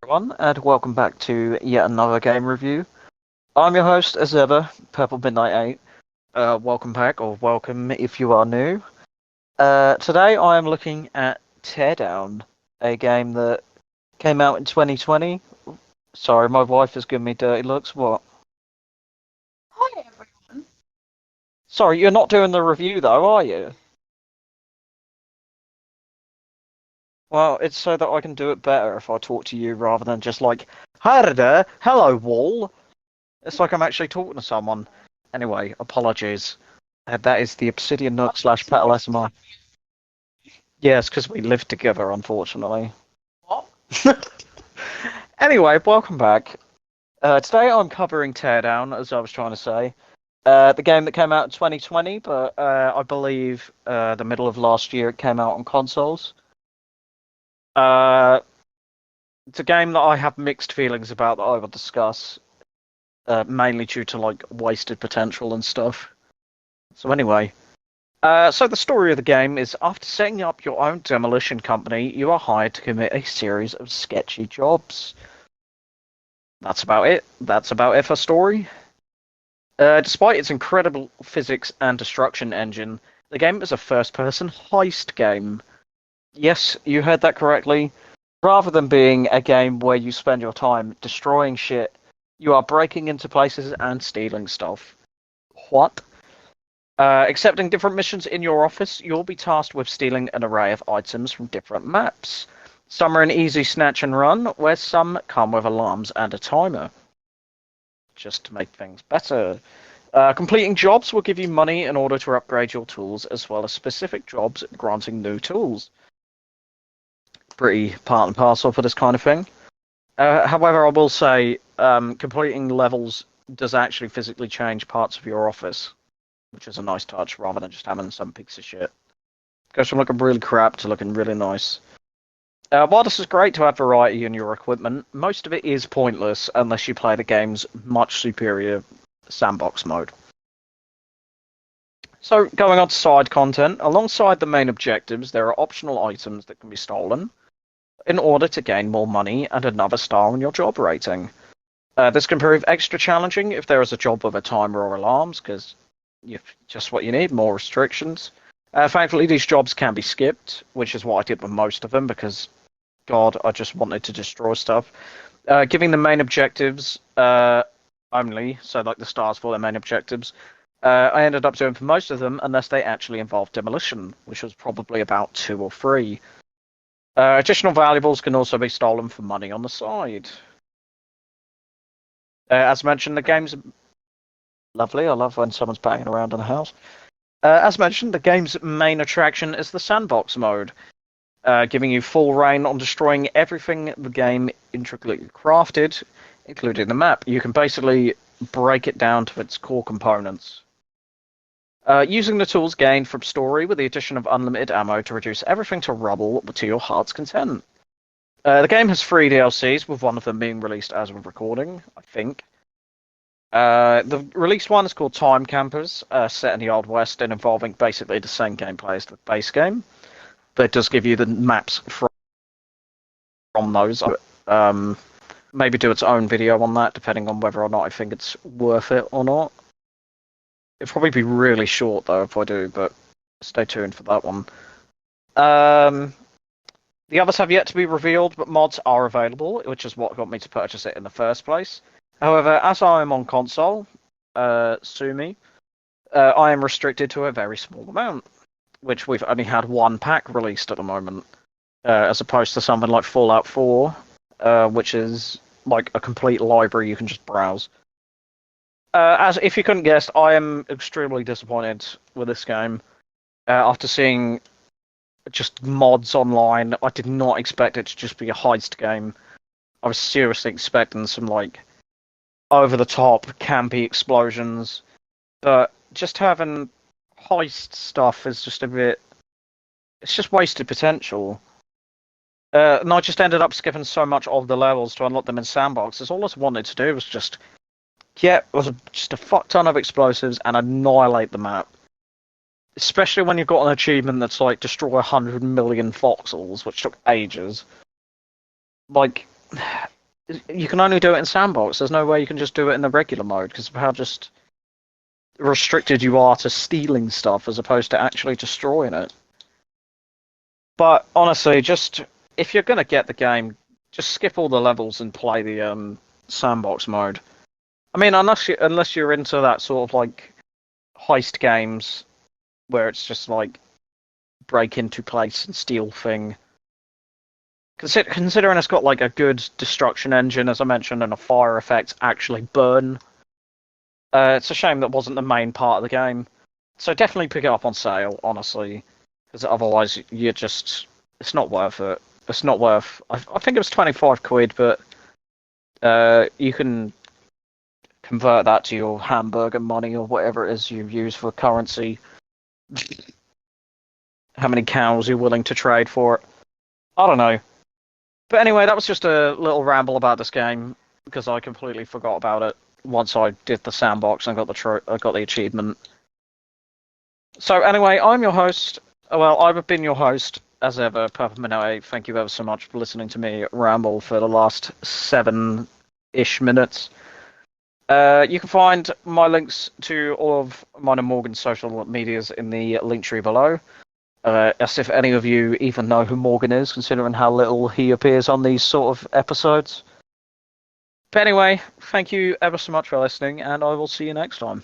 everyone, and welcome back to yet another game review. I'm your host, as ever, Purple Midnight 8. Welcome back, or welcome if you are new. Today I am looking at Teardown, a game that came out in 2020. Sorry, my wife has given me dirty looks. What? Hi everyone. Sorry, you're not doing the review though, are you? Well, it's so that I can do it better if I talk to you rather than just like, hi there, hello wall. It's like I'm actually talking to someone. Anyway, apologies. That is the Obsidian Nook slash Petal SMI. Yes, because we live together, unfortunately. What? Anyway, welcome back. Today I'm covering Teardown, as I was trying to say. The game that came out in 2020, but I believe the middle of last year it came out on consoles. Uh, it's a game that I have mixed feelings about that I will discuss, mainly due to like wasted potential and stuff. So anyway, so the story of the game is after setting up your own demolition company, you are hired to commit a series of sketchy jobs. That's about it. That's about it for story. Despite its incredible physics and destruction engine, the game is a first-person heist game. Yes, you heard that correctly. Rather than being a game where you spend your time destroying shit, you are breaking into places and stealing stuff. What? Accepting different missions in your office, you'll be tasked with stealing an array of items from different maps. Some are an easy snatch and run, where some come with alarms and a timer. Just to make things better. Completing jobs will give you money in order to upgrade your tools, as well as specific jobs granting new tools. Pretty part and parcel for this kind of thing. However, I will say completing levels does actually physically change parts of your office, which is a nice touch, rather than just having some piece of shit. Goes from looking really crap to looking really nice. While this is great to have variety in your equipment, most of it is pointless unless you play the game's much superior sandbox mode. So, going on to side content, alongside the main objectives, there are optional items that can be stolen in order to gain more money and another star on your job rating. This can prove extra challenging if there is a job with a timer or alarms, because you've just what you need, more restrictions. Thankfully, these jobs can be skipped, which is what I did with most of them, because, God, I just wanted to destroy stuff. Giving the main objectives only, so like the stars for their main objectives, I ended up doing for most of them, unless they actually involved demolition, which was probably about 2 or 3. Additional valuables can also be stolen for money on the side. As mentioned, the game's lovely. I love when someone's banging around in the house. As mentioned, the game's main attraction is the sandbox mode, giving you full reign on destroying everything the game intricately crafted, including the map. You can basically break it down to its core components. Using the tools gained from story with the addition of unlimited ammo to reduce everything to rubble to your heart's content. The game has 3 DLCs, with one of them being released as of recording, I think. The released one is called Time Campers, set in the Old West and involving basically the same gameplay as the base game, but it does give you the maps from those. Maybe do its own video on that, depending on whether or not I think it's worth it or not. It'll probably be really short though if I do, but stay tuned for that one. The others have yet to be revealed, but mods are available, which is what got me to purchase it in the first place. However, as I am on console, sue me, I am restricted to a very small amount, which we've only had one pack released at the moment, as opposed to something like Fallout 4, which is like a complete library you can just browse. As if you couldn't guess, I am extremely disappointed with this game. After seeing just mods online, I did not expect it to just be a heist game. I was seriously expecting some like over-the-top campy explosions, but just having heist stuff is just a bit. It's just wasted potential. And I just ended up skipping so much of the levels to unlock them in sandboxes. All I wanted to do was just just a fuck ton of explosives and annihilate the map. Especially when you've got an achievement that's like destroy 100 million voxels, which took ages. Like, you can only do it in sandbox. There's no way you can just do it in the regular mode because of how just restricted you are to stealing stuff as opposed to actually destroying it. But honestly, just if you're gonna get the game, just skip all the levels and play the sandbox mode. I mean, unless you're into that sort of like heist games where it's just like break into place and steal thing. Considering it's got like a good destruction engine, as I mentioned, and a fire effect actually burn. It's a shame that wasn't the main part of the game. So definitely pick it up on sale, honestly, because otherwise it's not worth it. It's not worth. I think it was 25 quid, but you can convert that to your hamburger money or whatever it is you use for currency. How many cows you're willing to trade for it? I don't know. But anyway, that was just a little ramble about this game because I completely forgot about it once I did the sandbox and got the achievement. So anyway, I'm your host. Well, I've been your host as ever, Purple Minute. Thank you ever so much for listening to me ramble for the last 7-ish minutes. You can find my links to all of mine and Morgan's social medias in the link tree below. As if any of you even know who Morgan is, considering how little he appears on these sort of episodes. But anyway, thank you ever so much for listening, and I will see you next time.